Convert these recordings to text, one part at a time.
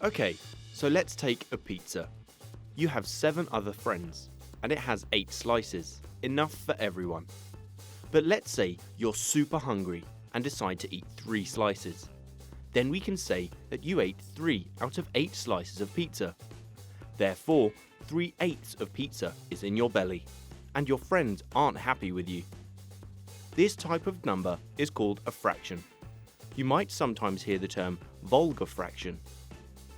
Okay, so let's take a pizza. You have 7 other friends, and it has 8 slices, enough for everyone. But let's say you're super hungry and decide to eat 3 slices. Then we can say that you ate 3 out of 8 slices of pizza. Therefore, 3/8 of pizza is in your belly, and your friends aren't happy with you. This type of number is called a fraction. You might sometimes hear the term vulgar fraction,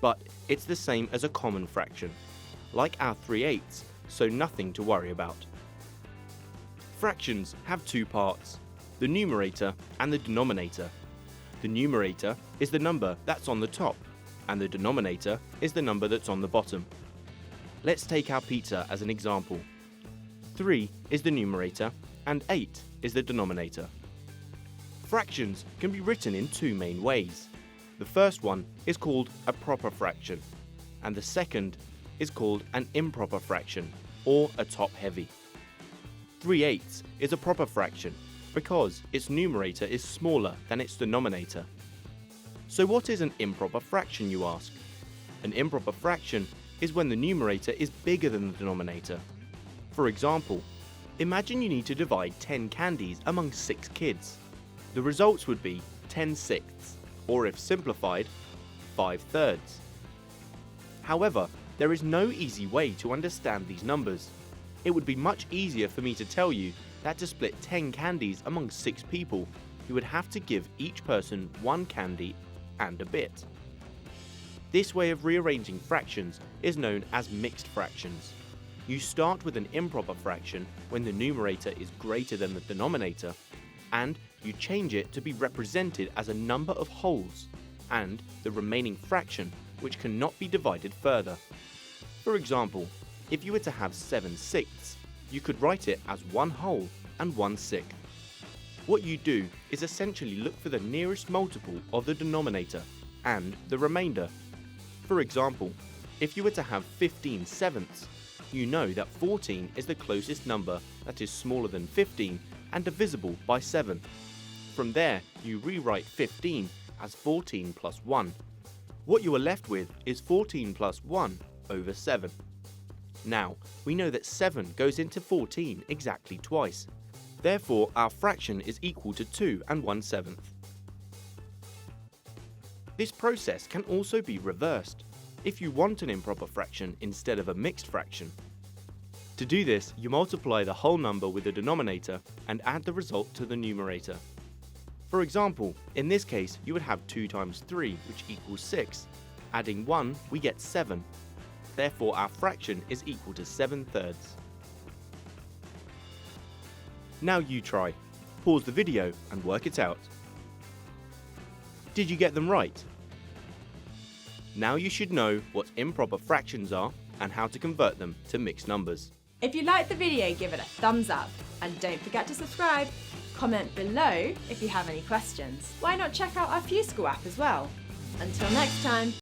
but it's the same as a common fraction, like our 3/8, so nothing to worry about. Fractions have 2 parts, the numerator and the denominator. The numerator is the number that's on the top, and the denominator is the number that's on the bottom. Let's take our pizza as an example. 3 is the numerator and 8 is the denominator. Fractions can be written in 2 main ways. The first one is called a proper fraction, and the second is called an improper fraction, or a top-heavy. 3/8 is a proper fraction because its numerator is smaller than its denominator. So what is an improper fraction, you ask? An improper fraction is when the numerator is bigger than the denominator. For example, imagine you need to divide 10 candies among 6 kids. The results would be 10/6, or if simplified, 5/3. However, there is no easy way to understand these numbers. It would be much easier for me to tell you that to split 10 candies among 6 people, you would have to give each person 1 candy and a bit. This way of rearranging fractions is known as mixed fractions. You start with an improper fraction when the numerator is greater than the denominator, and you change it to be represented as a number of wholes, and the remaining fraction which cannot be divided further. For example, if you were to have 7/6, you could write it as 1 whole and 1/6. What you do is essentially look for the nearest multiple of the denominator and the remainder. For example, if you were to have 15/7, you know that 14 is the closest number that is smaller than 15 and divisible by 7. From there, you rewrite 15 as 14 plus 1. What you are left with is 14 plus 1 over 7. Now, we know that 7 goes into 14 exactly twice. Therefore, our fraction is equal to 2 1/7. This process can also be reversed if you want an improper fraction instead of a mixed fraction. To do this, you multiply the whole number with the denominator and add the result to the numerator. For example, in this case, you would have 2 times 3, which equals 6. Adding 1, we get 7. Therefore, our fraction is equal to 7/3. Now you try. Pause the video and work it out. Did you get them right? Now you should know what improper fractions are and how to convert them to mixed numbers. If you liked the video, give it a thumbs up and don't forget to subscribe. Comment below if you have any questions. Why not check out our FuseSchool app as well? Until next time.